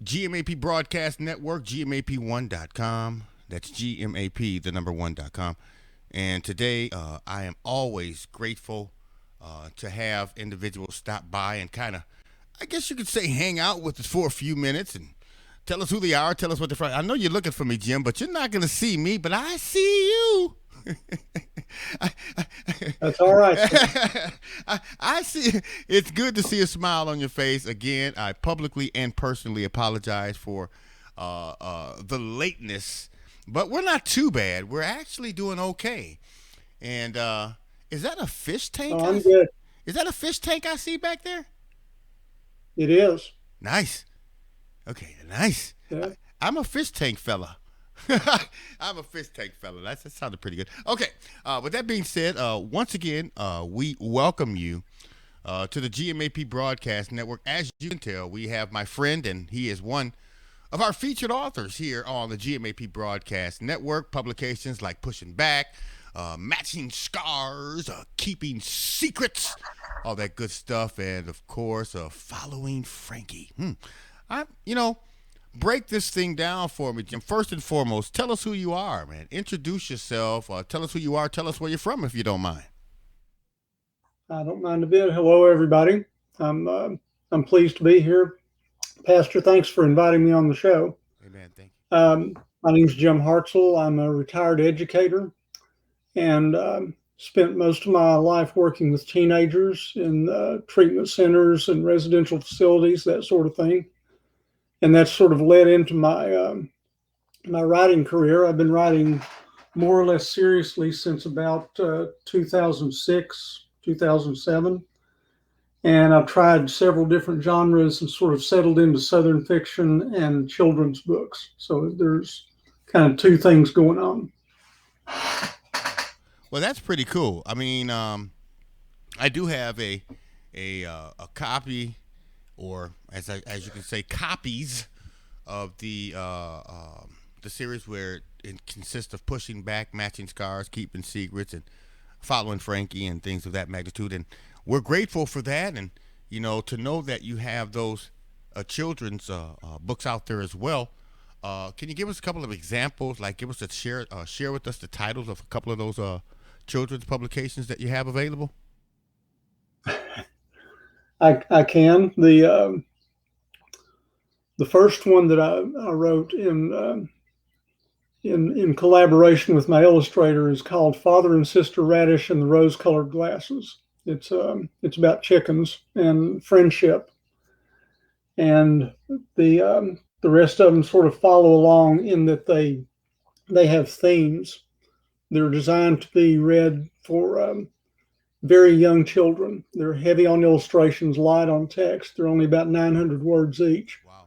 GMAP Broadcast Network, GMAP1.com. That's GMAP, the number 1.com. And today, I am always grateful to have individuals stop by and kind of, I guess you could say, hang out with us for a few minutes and tell us who they are, tell us what they're from. I know you're looking for me, Jim, but you're not going to see me, but I see you. That's all right. I see. It's good to see a smile on your face. Again, I publicly and personally apologize for the lateness, but we're not too bad. We're actually doing okay. And is that a fish tank? Oh, I'm good. Is that a fish tank I see back there? It is. Nice. Okay, nice. Yeah. I'm a fish tank fella. I'm a fish tank fella. That sounded pretty good. Okay. With that being said, once again, we welcome you to the GMAP Broadcast Network. As you can tell, we have my friend, and he is one of our featured authors here on the GMAP Broadcast Network. Publications like Pushing Back, Matching Scars, Keeping Secrets, all that good stuff, and of course, Following Frankie. Break this thing down for me, Jim. First and foremost, tell us who you are, man. Introduce yourself. Tell us who you are. Tell us where you're from, if you don't mind. I don't mind a bit. Hello, everybody. I'm pleased to be here. Pastor, thanks for inviting me on the show. Amen. Thank you. My name's Jim Hartsell. I'm a retired educator and spent most of my life working with teenagers in treatment centers and residential facilities, that sort of thing. And that's sort of led into my writing career. I've been writing more or less seriously since about 2006, 2007. And I've tried several different genres and sort of settled into Southern fiction and children's books. So there's kind of two things going on. Well, that's pretty cool. I mean, I do have a copy, or as you can say, copies of the series where it consists of Pushing Back, Matching Scars, Keeping Secrets, and Following Frankie, and things of that magnitude. And we're grateful for that, and to know that you have those children's books out there as well. Can you give us a couple of examples? Like, give us share with us the titles of a couple of those children's publications that you have available. I can. The first one that I wrote in collaboration with my illustrator is called Father and Sister Radish and the Rose-Colored Glasses. It's about chickens and friendship, and the rest of them sort of follow along in that they have themes. They're designed to be read for very young children. They're heavy on illustrations, light on text. They're only about 900 words each. Wow.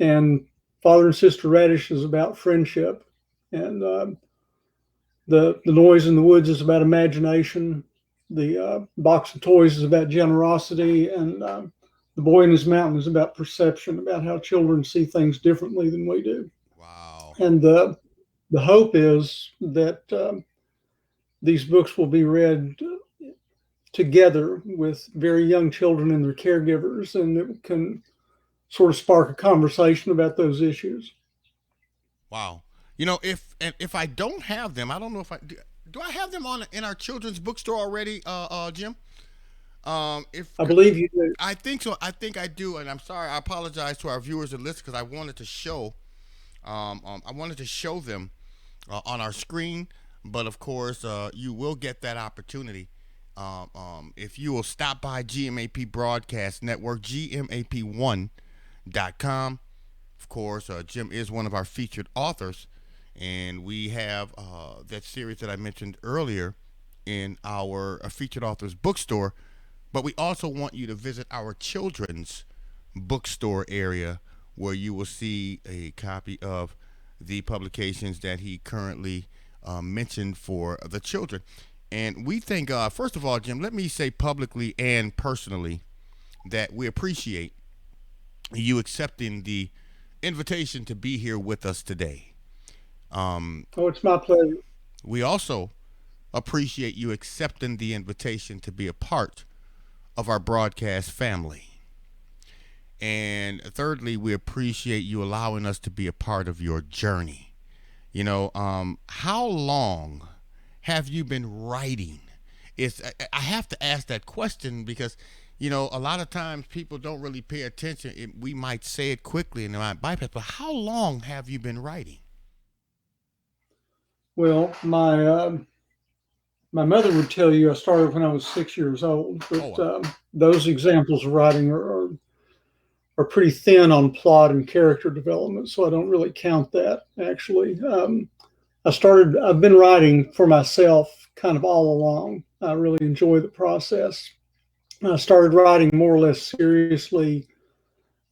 And Father and Sister Radish is about friendship. And the Noise in the Woods is about imagination. The Box of Toys is about generosity. And The Boy in His Mountain is about perception, about how children see things differently than we do. Wow. And the hope is that these books will be read together with very young children and their caregivers, and it can sort of spark a conversation about those issues. Wow. If I don't have them, I don't know if I do. I have them in our children's bookstore already, Jim? If I believe you do. I think so. I think I do, and I'm sorry. I apologize to our viewers and listeners because I wanted to show them on our screen, but of course, you will get that opportunity. If you will stop by GMAP Broadcast Network, GMAP1.com. Of course, Jim is one of our featured authors, and we have that series that I mentioned earlier in our featured authors bookstore. But we also want you to visit our children's bookstore area, where you will see a copy of the publications that he currently mentioned for the children. And we thank God. First of all, Jim, let me say publicly and personally that we appreciate you accepting the invitation to be here with us today. It's my pleasure. We also appreciate you accepting the invitation to be a part of our broadcast family. And thirdly, we appreciate you allowing us to be a part of your journey. How long have you been writing? I have to ask that question because a lot of times people don't really pay attention. We might say it quickly and they might bypass. But how long have you been writing? Well, my mother would tell you I started when I was 6 years old, Oh but wow. those examples of writing are pretty thin on plot and character development, so I don't really count that actually. I've been writing for myself kind of all along. I really enjoy the process. I started writing more or less seriously,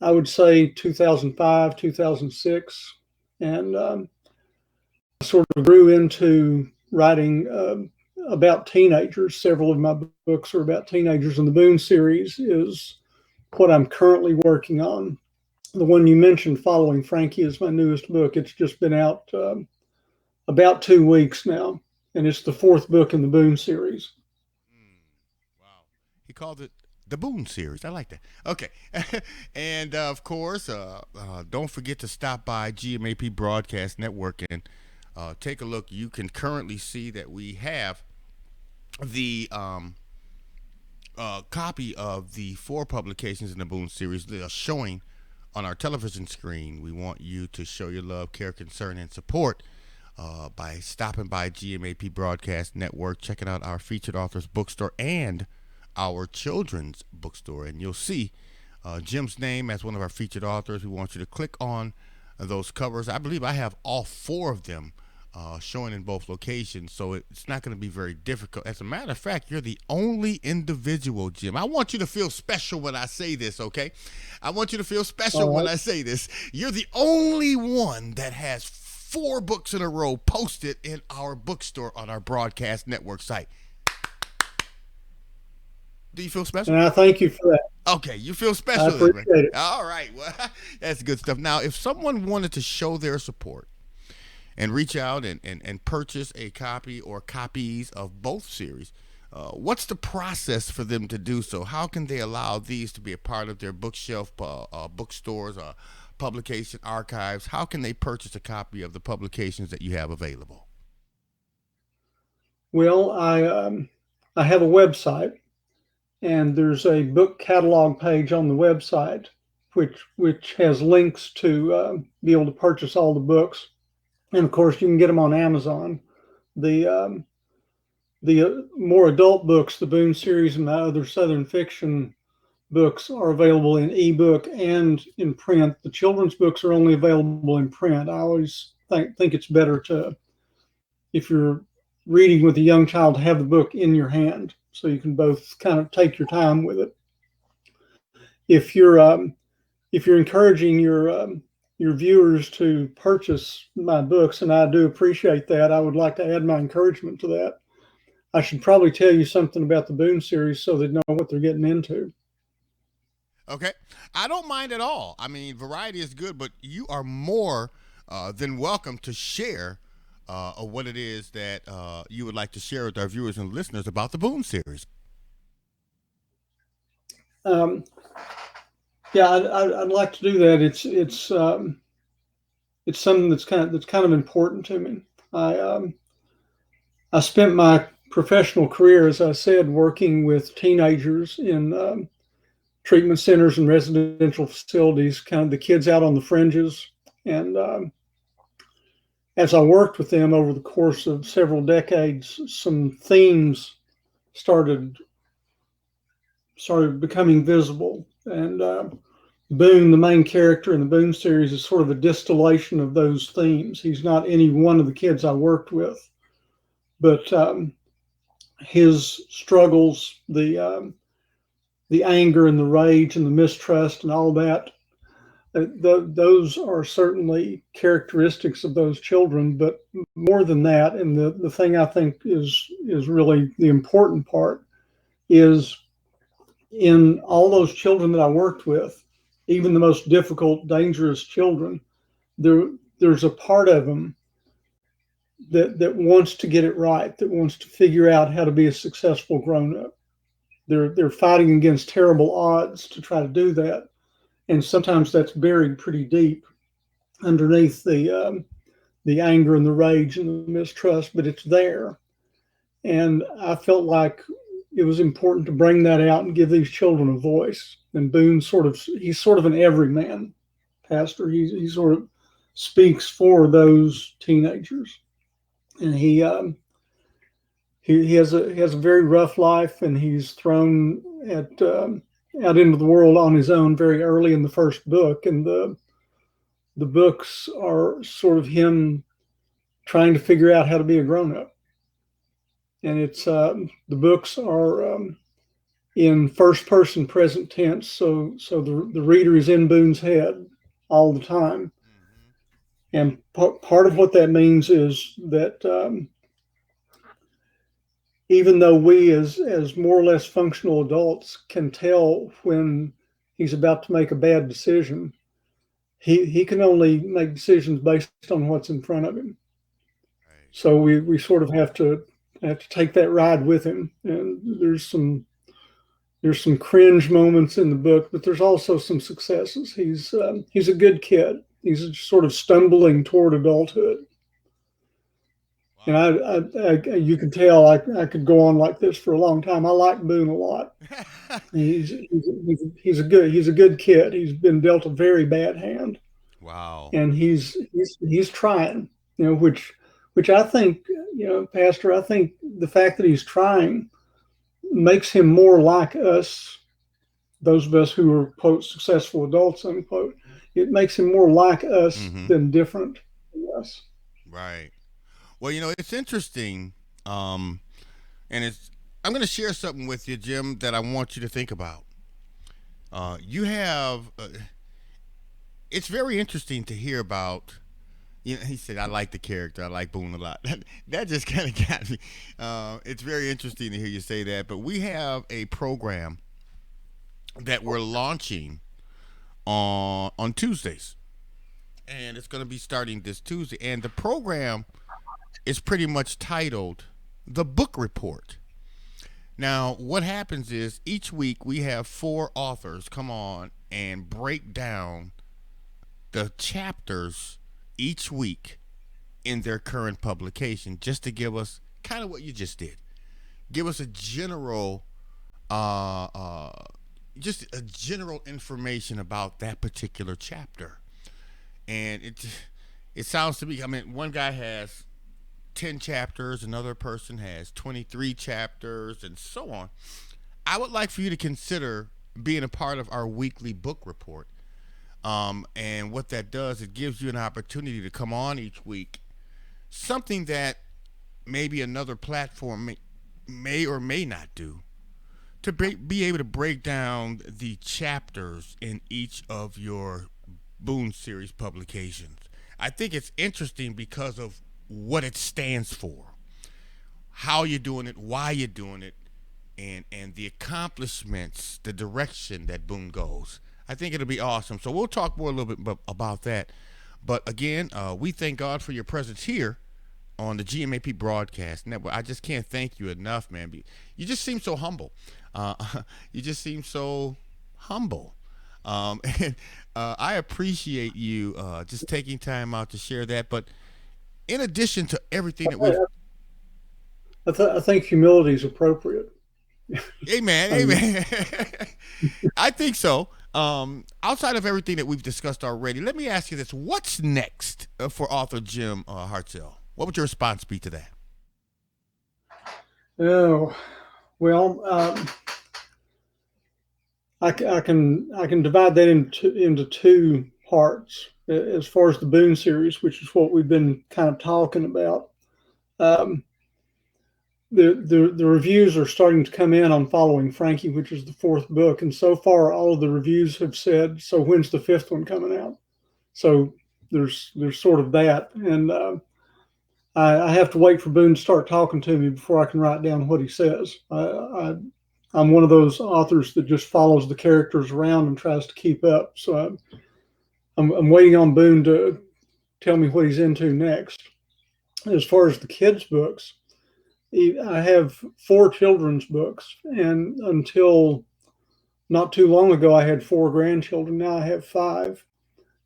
I would say 2005, 2006, and sort of grew into writing about teenagers. Several of my books are about teenagers, and the Boone series is what I'm currently working on. The one you mentioned, Following Frankie, is my newest book. It's just been out about 2 weeks now, and it's the fourth book in the Boone series. Mm, wow. He called it the Boone series. I like that. Okay. And of course, don't forget to stop by GMAP Broadcast Network and take a look. You can currently see that we have the copy of the four publications in the Boone series that are showing on our television screen. We want you to show your love, care, concern, and support by stopping by GMAP Broadcast Network, checking out our featured authors bookstore and our children's bookstore. And you'll see Jim's name as one of our featured authors. We want you to click on those covers. I believe I have all four of them showing in both locations, so it's not going to be very difficult. As a matter of fact, you're the only individual, Jim. I want you to feel special when I say this, okay? I want you to feel special All when right. I say this. You're the only one that has four books in a row posted in our bookstore on our broadcast network site. Do you feel special? And I thank you for that. Okay, you feel I special then, man. appreciate it. All right, well, that's good stuff. Now, if someone wanted to show their support and reach out and purchase a copy or copies of both series, what's the process for them to do so? How can they allow these to be a part of their bookshelf, bookstores, publication archives? How can they purchase a copy of the publications that you have available? Well, I have a website, and there's a book catalog page on the website, which has links to be able to purchase all the books. And of course, you can get them on Amazon. The more adult books, the Boone series and my other Southern fiction books, are available in ebook and in print. The children's books are only available in print. I always think it's better to, if you're reading with a young child, to have the book in your hand so you can both kind of take your time with it. If you're if you're encouraging your viewers to purchase my books, and I do appreciate that, I would like to add my encouragement to that. I should probably tell you something about the Boone series so they know what they're getting into. Okay, I don't mind at all. I mean, variety is good, but you are more than welcome to share what it is that you would like to share with our viewers and listeners about the Boone series. Um, yeah, I'd like to do that. It's something that's kind of important to me. I I spent my professional career, as I said, working with teenagers in treatment centers and residential facilities, kind of the kids out on the fringes. And as I worked with them over the course of several decades, some themes started started becoming visible. And Boone, the main character in the Boone series, is sort of a distillation of those themes. He's not any one of the kids I worked with, but his struggles, the anger and the rage and the mistrust and all that, those are certainly characteristics of those children. But more than that, and the thing I think is really the important part, is in all those children that I worked with, even the most difficult, dangerous children, there's a part of them that wants to get it right, that wants to figure out how to be a successful grown up. They're fighting against terrible odds to try to do that, and sometimes that's buried pretty deep underneath the anger and the rage and the mistrust, but it's there. And I felt like it was important to bring that out and give these children a voice. And Boone he's sort of an everyman pastor. He sort of speaks for those teenagers, and he has a very rough life, and he's thrown at out into the world on his own very early in the first book, and the books are sort of him trying to figure out how to be a grown up, and it's the books are in first person present tense, so the reader is in Boone's head all the time, Mm-hmm. and part of what that means is that even though we as more or less functional adults can tell when he's about to make a bad decision, he can only make decisions based on what's in front of him. Right. So we sort of have to take that ride with him. And there's some cringe moments in the book, but there's also some successes. He's a good kid. He's sort of stumbling toward adulthood. And Wow. you can tell I could go on like this for a long time. I like Boone a lot. He's a good kid. He's been dealt a very bad hand, Wow. and he's trying. You know, which I think, Pastor. I think the fact that he's trying makes him more like us, those of us who are quote successful adults unquote. It makes him more like us Mm-hmm. than different from us. Right. Well, it's interesting, um, and it's. I'm going to share something with you, Jim, that I want you to think about. You have. It's very interesting to hear about. He said, "I like the character. I like Boone a lot." That just kind of got me. It's very interesting to hear you say that. But we have a program that we're launching on Tuesdays, and it's going to be starting this Tuesday. And the program is pretty much titled "The Book Report." Now, what happens is each week we have four authors come on and break down the chapters each week in their current publication, just to give us kind of what you just did. Give us a general, uh, uh, just a general information about that particular chapter. And it sounds to me, I mean, one guy has 10 chapters, another person has 23 chapters, and so on. I would like for you to consider being a part of our weekly book report. And what that does, it gives you an opportunity to come on each week, something that maybe another platform may or may not do, to be able to break down the chapters in each of your Boone series publications. I think it's interesting because of what it stands for, how you're doing it, why you're doing it, and the accomplishments, the direction that Boone goes. I think it'll be awesome. So we'll talk more a little bit about that. But again, we thank God for your presence here on the GMAP Broadcast Network. I just can't thank you enough, man. You just seem so humble. Uh, you just seem so humble. And I appreciate you just taking time out to share that. But in addition to everything that we've, I think humility is appropriate. amen, I mean, amen. I think so. Outside of everything that we've discussed already, let me ask you this: what's next for author Jim Hartsell? What would your response be to that? oh, well, I can divide that into two parts. As far as the Boone series, which is what we've been kind of talking about, um, the reviews are starting to come in on Following Frankie, which is the fourth book, and so far all of the reviews have said, "So when's the fifth one coming out?" So there's sort of that, and I have to wait for Boone to start talking to me before I can write down what he says. I'm one of those authors that just follows the characters around and tries to keep up. So I'm waiting on Boone to tell me what he's into next. As far as the kids' books, I have four children's books, and until not too long ago, I had four grandchildren. Now I have five.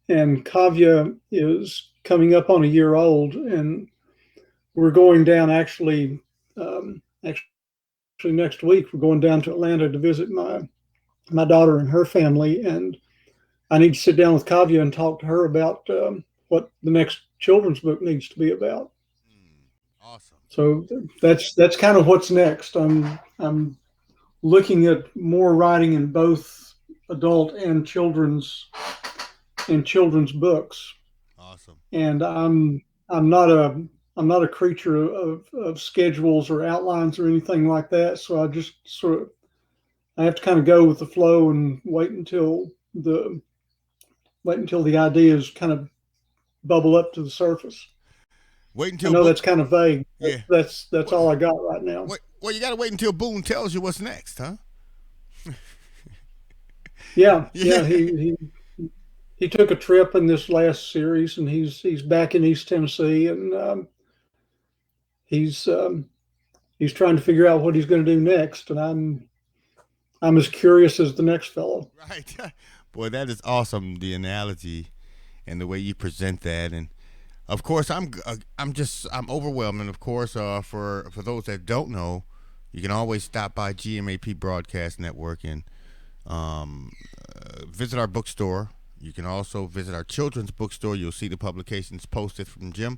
And Kavya is coming up on a year old. And we're going down actually next week, we're going down to Atlanta to visit my daughter and her family. And I need to sit down with Kavya and talk to her about what the next children's book needs to be about. Mm, awesome. So that's kind of what's next. I'm looking at more writing in both adult and children's books, Awesome. and I'm not a I'm not a creature of schedules or outlines or anything like that. So I just sort of I have to kind of go with the flow and the wait until the ideas kind of bubble up to the surface. Wait I until know Boone. that's kind of vague. But Yeah. that's Wait, all I got right now. well, you got to wait until Boone tells you what's next, huh? Yeah, Yeah. yeah. He took a trip in this last series, and he's back in East Tennessee, and he's um, he's trying to figure out what he's going to do next. And I'm as curious as the next fellow. Right. Boy, that is awesome. The analogy and the way you present that, and of course, I'm overwhelmed. And of course, for those that don't know, you can always stop by GMAP Broadcast Network and visit our bookstore. You can also visit our children's bookstore. You'll see the publications posted from Jim.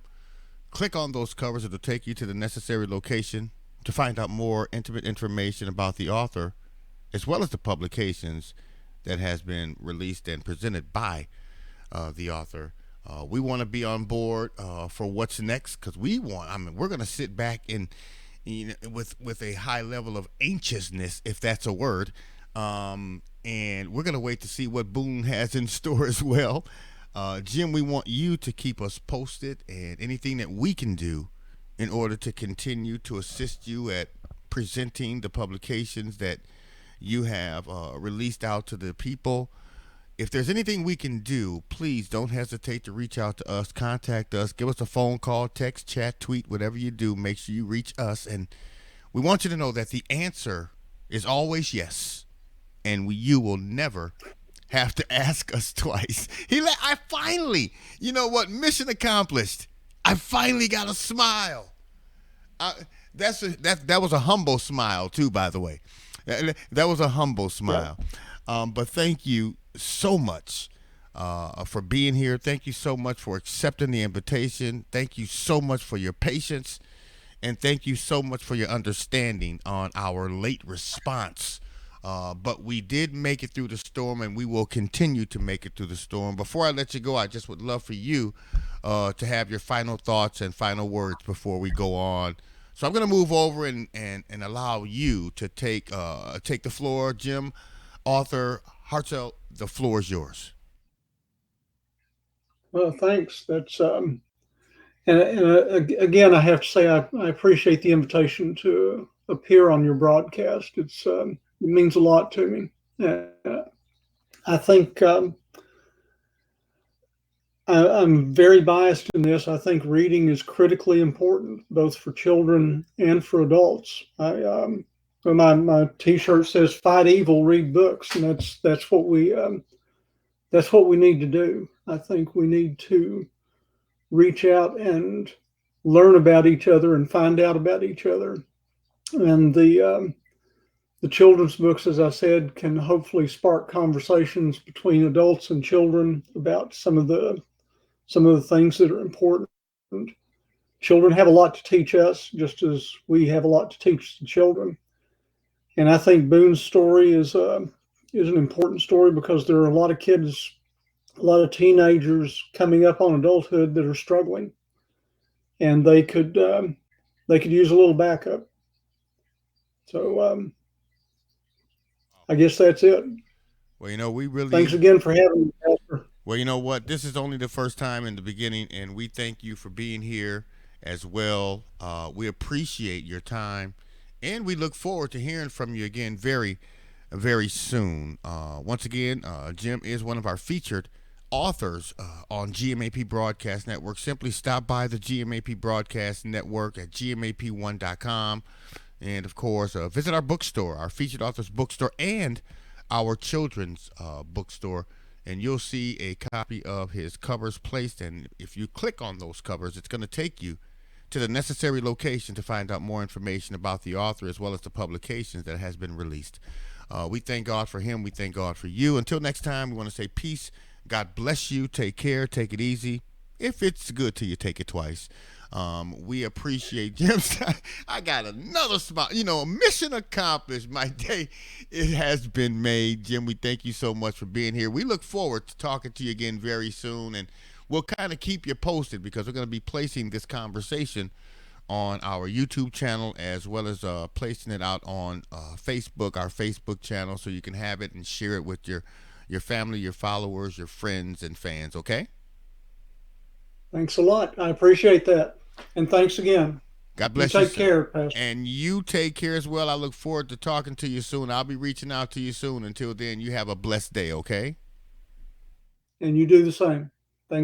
Click on those covers. It'll take you to the necessary location to find out more intimate information about the author, as well as the publications that has been released and presented by the author. We want to be on board for what's next because we want. I mean, we're going to sit back and with a high level of anxiousness, if that's a word, and we're going to wait to see what Boone has in store as well. Jim, we want you to keep us posted and anything that we can do in order to continue to assist you at presenting the publications that you have released out to the people. If there's anything we can do, please don't hesitate to reach out to us, contact us, give us a phone call, text, chat, tweet, whatever you do. Make sure you reach us. And we want you to know that the answer is always yes. And you will never have to ask us twice. I finally, you know what, mission accomplished. I finally got a smile. I, that was a humble smile too, by the way. That was a humble Yeah. smile. But thank you so much for being here. Thank you so much for accepting the invitation. Thank you so much for your patience, and thank you so much for your understanding on our late response. But we did make it through the storm, and we will continue to make it through the storm. Before I let you go, I just would love for you to have your final thoughts and final words before we go on. So I'm going to move over and allow you to take the floor, Jim. Author Hartsell, the floor is yours. Well, thanks. That's again, I have to say I appreciate the invitation to appear on your broadcast. It means a lot to me. I think I'm very biased in this. I think reading is critically important, both for children and for adults. Well, my T-shirt says "Fight evil, read books," and that's what we need to do. I think we need to reach out and learn about each other and find out about each other. And the children's books, as I said, can hopefully spark conversations between adults and children about some of the things that are important. Children have a lot to teach us, just as we have a lot to teach the children. And I think Boone's story is an important story because there are a lot of kids, a lot of teenagers coming up on adulthood that are struggling, and they could use a little backup. So I guess that's it. Well, you know, we Thanks really again for having me, Pastor. Well, you know what? This is only the first time in the beginning, and we thank you for being here as well. We appreciate your time, and we look forward to hearing from you again very soon. Once again, Jim is one of our featured authors on GMAP Broadcast Network. Simply stop by the GMAP Broadcast Network at gmap1.com. And of course, visit our bookstore, our featured authors bookstore, and our children's bookstore, and you'll see a copy of his covers placed. And if you click on those covers, it's going to take you to the necessary location to find out more information about the author as well as the publications that has been released. We thank God for him. We thank God for you. Until next time, we want to say peace. God bless you. Take care. Take it easy. If it's good to you, take it twice. We appreciate Jim's. I got another spot. Mission accomplished. My day, it has been made. Jim, we thank you so much for being here. We look forward to talking to you again very soon, and we'll kind of keep you posted because we're going to be placing this conversation on our YouTube channel as well as placing it out on Facebook, our Facebook channel, so you can have it and share it with your family, your followers, your friends, and fans. Okay? Thanks a lot. I appreciate that. And thanks again. God You bless you, take sir. care, Pastor. And you take care as well. I look forward to talking to you soon. I'll be reaching out to you soon. Until then, you have a blessed day, okay? And you do the same.